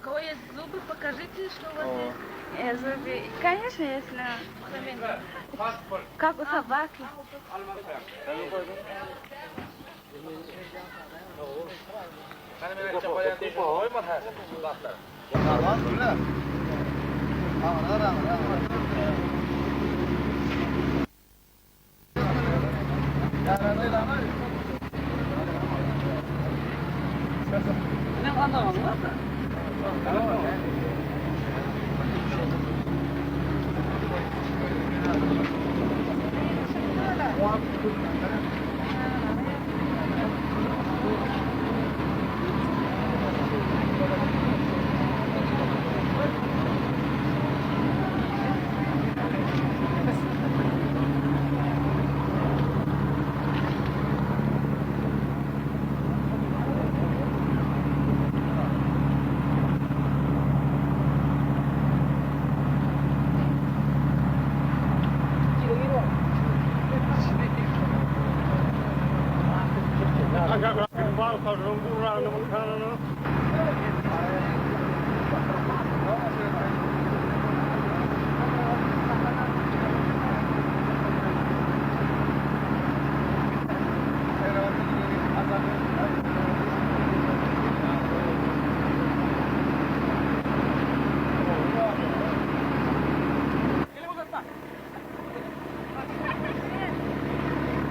кого есть зубы, покажите, что у вас есть. Зубы, конечно, если... Как у собаки.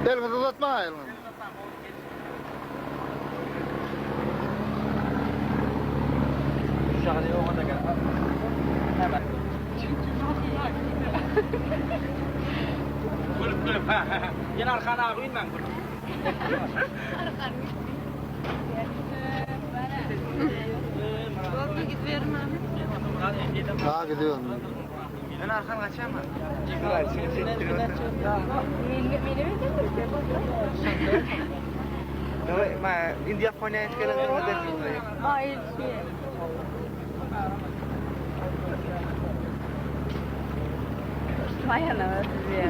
Elmas uzatma elmas. Yine arkana ağrıyım ben. Daha gidiyorum. Ben arkana kaçayım mı? Mà India Finance cái là người ta gì vậy? Maya na siya.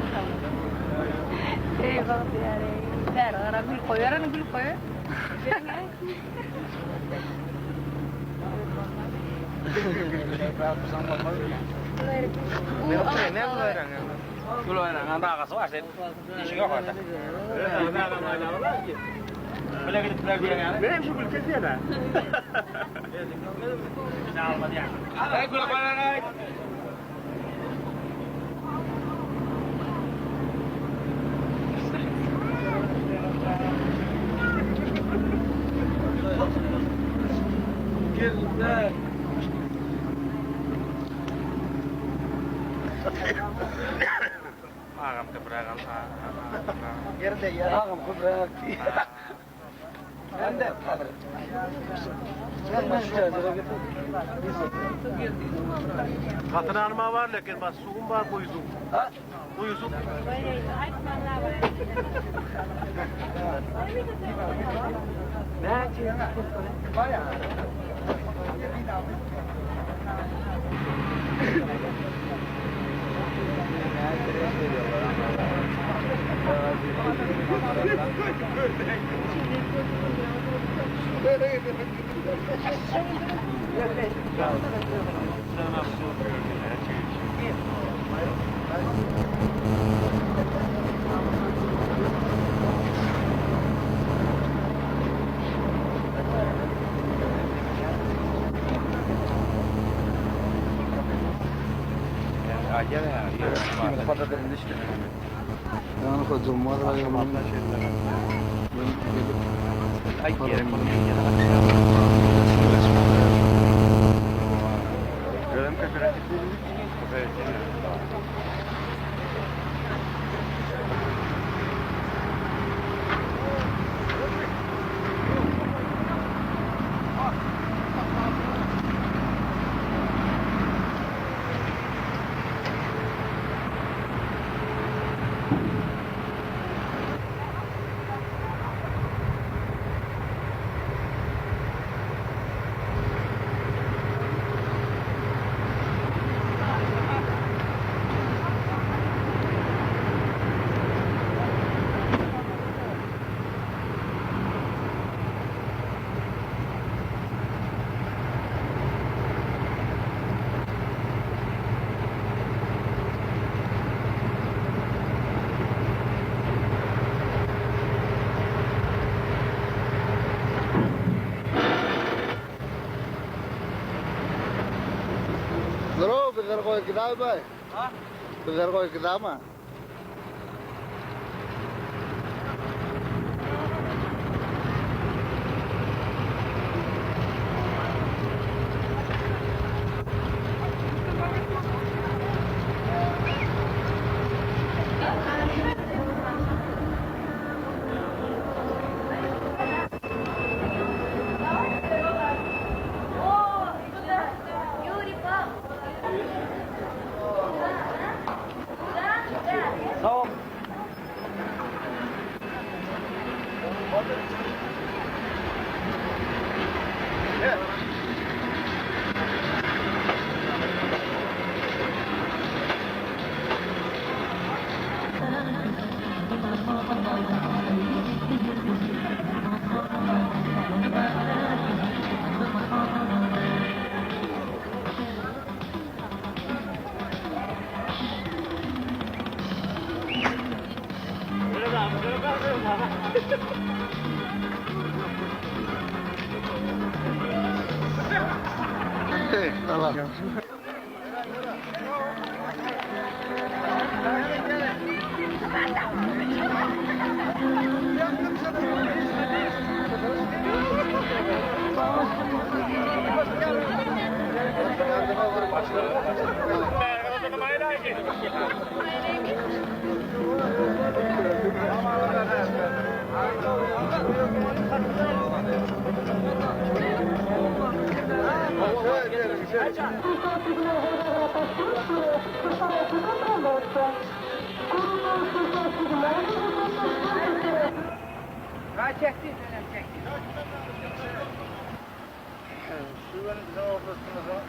Bakit yari? Pero nagul ko yun, nagul ko yun. Meron pa rin, meron lang. Tulo na, ang baka sa asin. Hindi siya kata. Wala kita pinagbira nga. Meron siya bulkan siya na. Ay, gula pa na. Agam keberagam Yerde ya. Agam keberagam. Anda. Katın arma var lakin bas suğum var koyuzum. Ha? Koyuzum. Ne? Bayağı. Yani kocaman var ya. Ay, quiere con Dro, bizler koy gidağı bay. Ha? Bizler koy gidağı mı? Sağ ol. Allah. Şuan bizim oblastimizin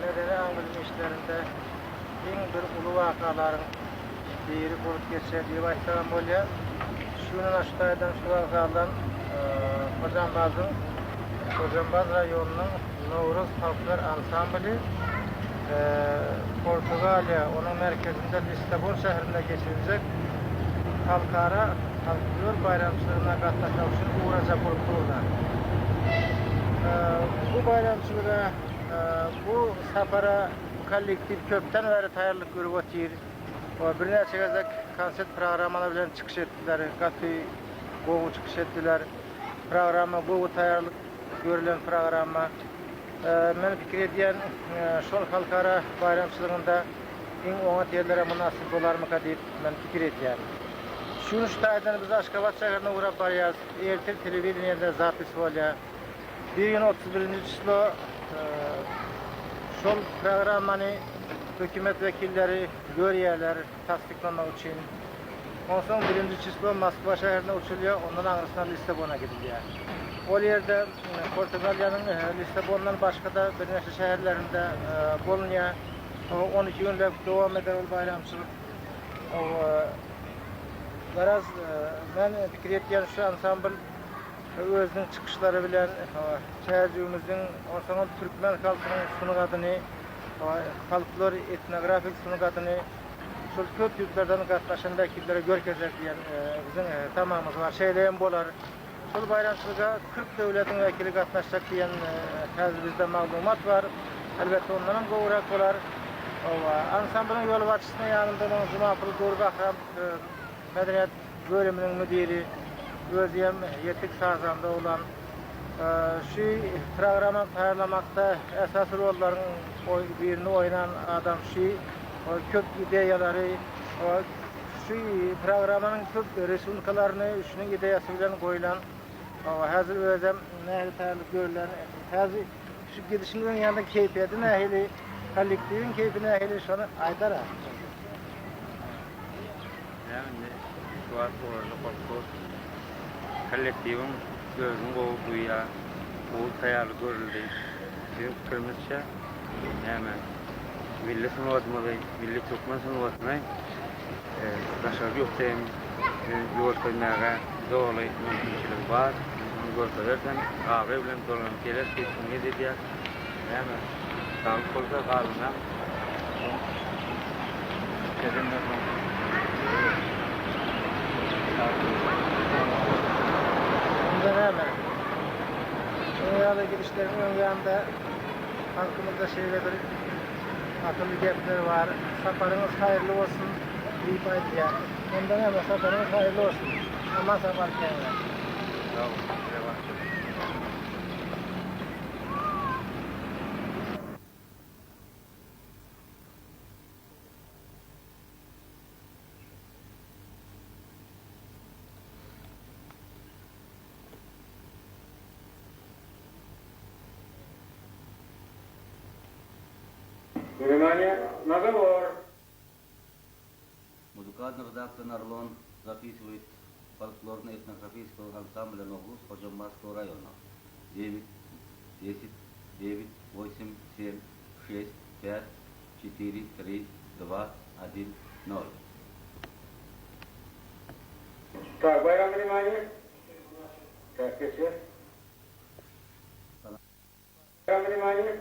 medeni anılım işlerinde en bir ulu vakaların biri bulup geçer diye başlayan bolya. Şunun aşağıdan şu vakadan Hocambaz rayonunun Novruz Halklar Ansambli Portugalya, onun merkezinde Lisbon şehrinde geçirecek Halkara Halklar bayramçılığına katlaşmak için uğraşacak kurulurlar. Bu bayramçılığa, bu safara kollektiv köpten beri tayarlılık görüp otur. Bir neçe gezek konser programına bilen çıkış ettiler, katı boğu çıkış ettiler. Programa, boğu tayarlılık görülen programa. Men fikir ediyen, şol halkara bayramçılığında en ona yerlere münasip olar mı deyip men fikir ediyen. Şunu şutaydan biz Aşkabat şehrine uğrap barıyaz, Ertel televizyonda zapis olya. Bir gün 31. çislo şol programını hükümet vekilleri görüyorlar tasdiklamak için. Ondan sonra 1. çislo Moskva şehrine uçuluyor, ondan ağrısından Lisbon'a gidiliyor. O yerde Portugalya'nın Lisbon'dan başka da bir neçe şehirlerinde bulunuyor. 12 günlük devam eder o bayramçılık. Biraz ben fikir ettiğim şu ansambl özünün çıkışları bilen şehircimizin sonra Türkmen halkının sunuk adını, halklar etnografik sunuk adını şu köp yüzlerden katlaşan vekillere görkezler diyen bizim tamamımız var. Şeyleyen bolar. Şol bayramçılığa 40 devletin vekili katlaşacak diyen bizde malumat var. Elbette onların goğurak olar. Ansamblın yol başçısına yanında Cumapılı Doğru Bakram Medeniyet Bölümünün müdiri, özüyem yetik sazanda olan şu programı tayarlamakta esas rolların birini oynayan adam şu köp ideyaları, şu programının köp respublikalarını şunun ideyası bilen koyulan hazır özüm nehri tayarlık görülen hazır şu gidişinin yanında keyfiyeti nehri kollektivin keyfi nehri şunu aydara. Yani şu an orada korku kollektivin gözünün olduğuya bu tayarlı görüldü. Bizim fikrimizce hemen milli sınıfatmalı, milli Türkmen sınıfatmayı başarı yok diyeyim. Yol koymaya doğru mümkünçülük var. Yol koyarsan kahve bilen dolanıp gelir, kesinlikle dediler. Hemen sağlık olsa kalına kedimler Bundan hemen dünyada girişlerin ön yanında halkımızda şeyledir, akıllı gepler var. Safarınız hayırlı olsun deyip aytýar. Ondan ama safarınız hayırlı olsun. Aman safar kendiler. Sağ ol. Devam. Внимание, наговор. Музыкальный редактор Нарлон записывает фольклорный этнографический ансамбль «Новгуз» Хожамбасского района. 9, 10, 9, 8, 7, 6, 5, 4, 3, 2, 1, 0. Так, Байрам, внимание. Так, все. Байрам, внимание.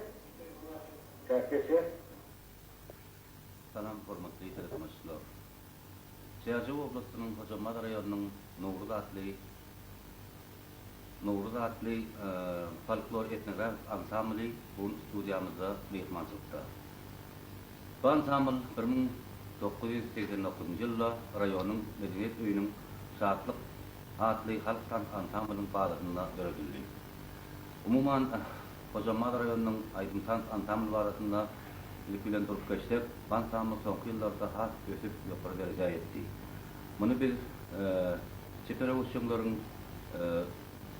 Так, все. Salam hormatly teletomuşlar. Çaycı oblastynyň Hojamad raýonunyň Nowruz atly folklor etnografik ansambly bu studiýamyzda mehmançylykda. Bu ansambl 1989-njy ýylda raýonyň medeniýet öýüniň Şatlyk atly halk ansamblynyn bagynda görüldi. Umuman Hojamad raýonunyň Aýdym ansambly barasynda bilen durup geçtik. Ansambly soňky ýyllarda has ösüp ýokary derejeye ýetdi. Muny biz çepere uçuşlaryň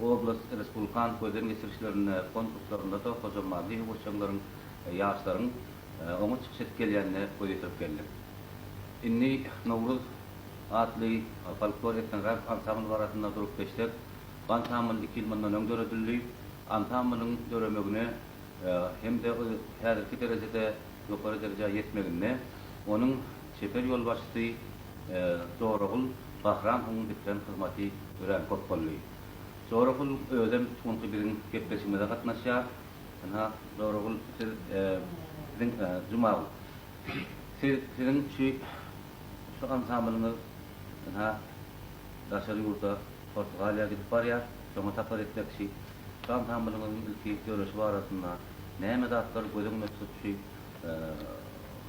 oblast respublikan gözden geçirişlerine konkurslaryna da Hojamady uçuşlaryň ýaşlaryň oňa çykyş etkenlerine goýup geldi. Inni Nowruz atly folklor etnografik ansambly barasynda durup geçtik. Ansambly 2 ýyl mundan öň döredildi. Ansamblyň döremegine hem de häzirki derejede ýokary derejeye ýetmeginde onuň çeper ýol başçysy Zoragul Bahram onuň bitren hyzmaty gören kopbolly. Zoragul özüm şonky biriň gepleşmede gatnaşýar. Ana Zoragul siz bizim Jumal. Sizin şu ansamblyňyz ana daşary ýurda Portugaliýa gidip barýar. Şoňa tapar etmekçi. Şu ansamblyňyzyň ilki görüşi barasynda näme zatlar gözüňe tutuşy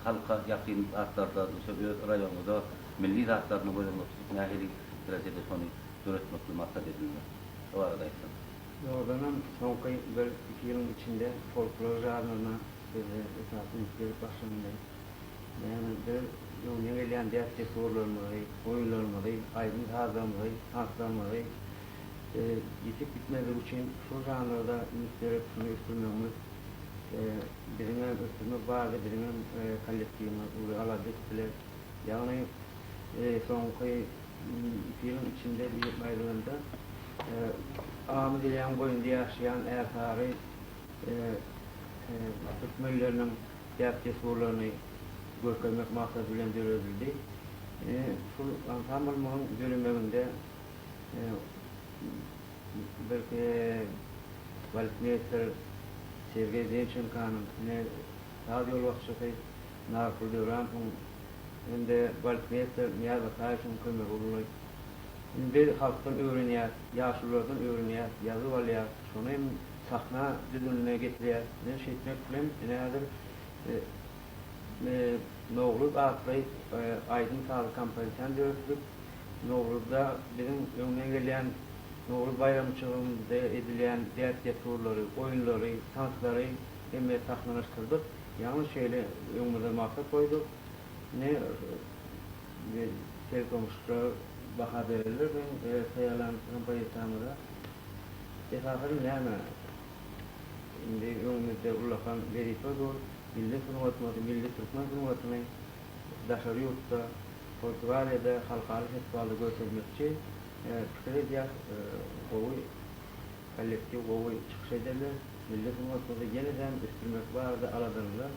halka ýakyn zatlarda şu raýonda milli zatlaryny gözüňe tutup nähili derejede şonu öğretmekle maksat edildi. O arada aýtdym. Oradan soňky 1-2 ýylyň içinde folklor janryna esasyn gelip başlandy. Yani bir ýöne gelen diýerçe sorulmaly, oýlanmaly, aýdym hazırlamaly, haklamaly. Yetip bitmeli için şu janrda ümitleri şunu üstürmemiz birine üstürme vardı, birine kollektiyini aladık bile. Yani soňky film içinde bir maýdanda amy dilen boýunda ýaşaýan äsary türkmenleriniň diýerçe sorularyny görkezmek maksat bilen döredildi. Şu ansamblymyň dönemeginde belki Valkmeister Sergey Zenchenko'nun ne radio başçısı Narkul Devran hem de Valkmeister Niyaz Akay'ın kömür oluyor. Bir halktan öğrenýär, ýaşlardan öğrenýär, ýazyp alýar. Şonu hem sahna düzününe getirýär. Ne şeýtmek bilen nädir Nowruz atly Aýdym Saly kompozisiýa döretdik. Nowruzda bizim öňe gelen Nowruz bayramçylygynda edilen diýerçe turlary, oýunlary, tanslary hemme sahnalaşdyrdyk. Ýalnys şeýle öňümizde maksat goýduk. Ne telekomuşlar baha berildi ve sayalan kompozisiýamyza esasy näme? Indi öňümizde ulakan beripä bol, milli sungatmady, milli türkmen sungatyny daşary ýurtda, Portugaliýada halkary festivalda göstermekçi Türkiye'de oy kolektif oy çıkış ederler. Milli sungatmada yeniden üstürmek barada aladırlar.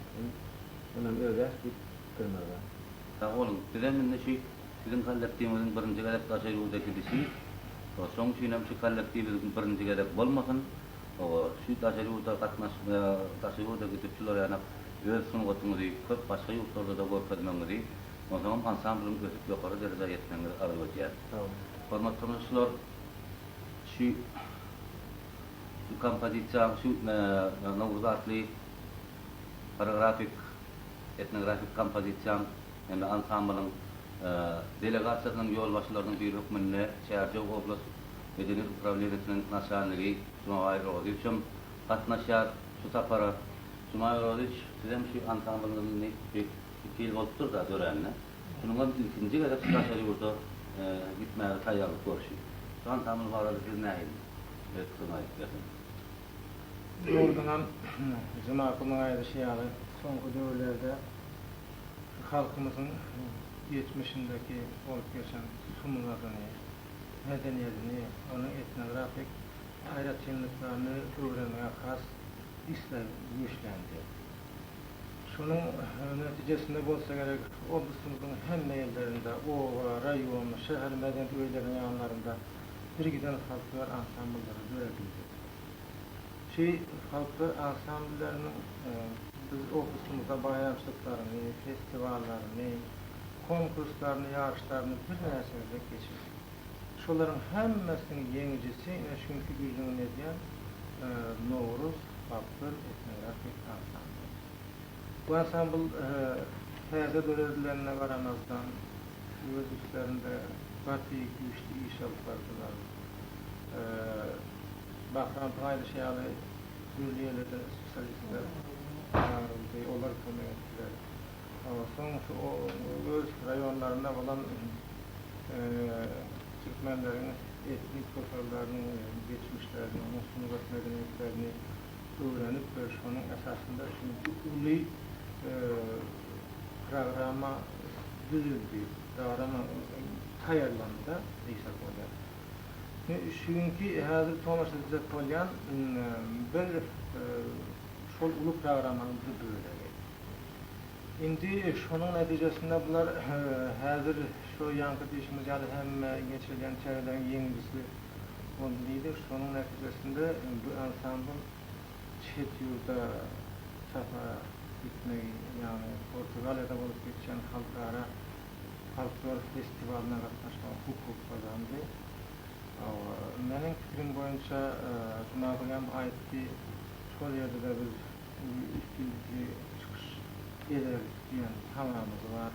Ondan öýär bir kırmalar. Ta oğlum, bizden şu bizim kollektivimizin birinci gelip daşary ýurdaki dişi, o soň şunem şu kollektivimizin birinci gelip bolmasyn, o şu daşary ýurda daşary ýurdaki türkçüler ýana öz sungatyny köp başga ýurtlarda da görkezmegleri, o zaman ansamblyň ösüp ýokary derejeye ýetmegleri arzu edýär. Hormatly tanışlar, şu kompozisiýa, şu Nowruz atly koreografik, etnografik kompozisiyon hem de ansamblyň delegatsiýasynyň ýolbaşçylarynyň bir hökmünde Çerçew oblast Medeniyet Upravleniýetiniň naşanlygy Cumay Roziçem gatnaşýar şu sapara. Cumay Roziç sizem şu ansamblyny bir ýyl bolupdyr da dörenle. Şununla ikinci gede çıkaşary burada gitmäge taýýarlyk görüşýär. Şu ansambly barada siz näme? Evet, Cumay diýelim. Doğrudan cemaatimiň aýdyşýaly soňky döwürlerde halkymyzyň geçmişindeki olup geçen sunumlaryny, medeniyetini, onun etnografik aýratçylyklaryny öwrenmäge has isler güýçlendi. Şunun netijesinde bolsa gerek oblastymyzyň hemme ýerlerinde, owa, raýon, şäher medeniyet öýleriniň ýanlarynda bir giden halklar ansamblyary döredildi. Halklar ansambllarının biz oblastymyzda bayramçylyklaryny, festivallaryny, konkurslarını, yarışlarını bir näsede geçirdik. Şolaryň hemmesiniň ýeňijisi şuňky güýdüň edýän Nowruz halklar etnografik ansambly. Bu ansambl täze döredilene garamazdan öz işlerinde batý güýçli iş alyp bardylar. Bahram paýdaşýaly döwletlerinde sosyalistler olar kömek etdiler. Soňçy o öz raýonlarynda bolan Türkmenleriň etnik köçerleriň geçmişlerini, musulman medeniyetlerini öwrenip şonuň esasında uly programa düzüldi, programa taýýarlandy diýsek bolar. Şuňky häzir tomaşa düzep bolýan bir şol uly programany düzüldi. Indi şonuň netijesinde bular häzir şu ýanky diýişimiz ýaly hemme geçirilen çärelerin ýeňisi boldy. Şonuň netijesinde bu ansambl çet ýurda çapa gitmegi, ýani Portugaliýada bolup geçen halkara folklor festivalyna gatnaşmak hukuk kazandy. Meniň pikirim boýunça Cumagulem aýtdy, şol ýerde de biz üstünlikli çykyş eder diýen tamamymyz bar.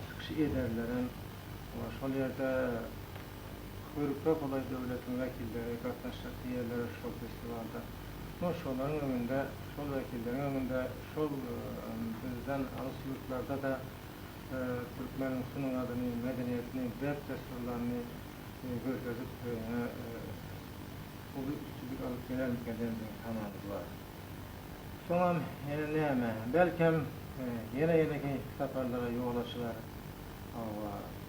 Çykyş ederlerin şol ýerde Hürriyet bolay döwletiň wekilleri gatnaşyp ýerleri şol festivalda. Şolaryň öňünde, şol wekilleriň öňünde, şol bizden alys ýurtlarda da Türkmeniň sunuňadyny, medeniyetini, bep desturlaryny gösterip bu üstünlük alıp gelenlikden tamamı var. Sonra näme? Belkem ýene-ýene saparlara ýoglaşylar.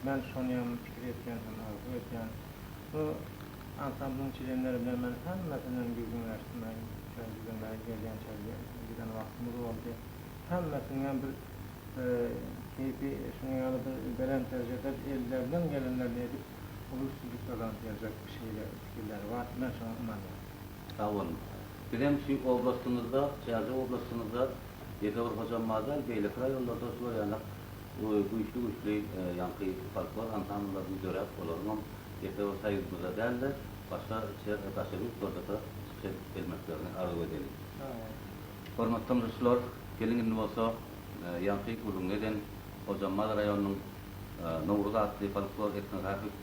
Men şonyam pikir etýänsem, arzu etýän. Bu ansamblyň çilenleri bilen men hemmesinden güýçlenýän, gelýän çärler, giden wagtymyz boldy. Hemmesinden bir keyfi şuňa ýaly bir belen terjede ellerden gelenlerni edip ulusçuluk kazanacak bir şeyler, fikirler var. Ben şuna inanıyorum. Sağ olun. Bizim şu oblastımızda, Çerçew oblastımızda Yeter Hocam Mazel Beylik rayonlarda soýanlyk güýçli ýanky folklor ansamblylaryny görüp bolarym. Yeter saýypyza däldi. Başga ýurtlarda da çykyp gelmeklerini arzu edelim. Hormatly dostlar, gelin bolsa ýanky gurulmadan Hocam Mazel raýonynyň Nowruz adly folklor etnografik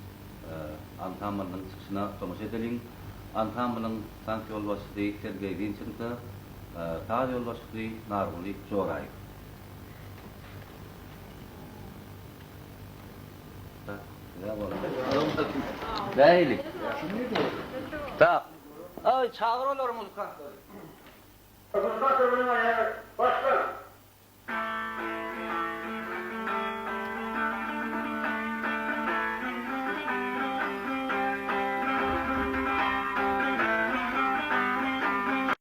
ansamblynyň çykyşyna tomaşa edelim. Ansamblyň sanky ýolbaşçy Sergey Vinchenko, taýýar ýolbaşçy Narguly Joray. Bäýli. Tak. Ay çağırıyorlar muzika. Başla.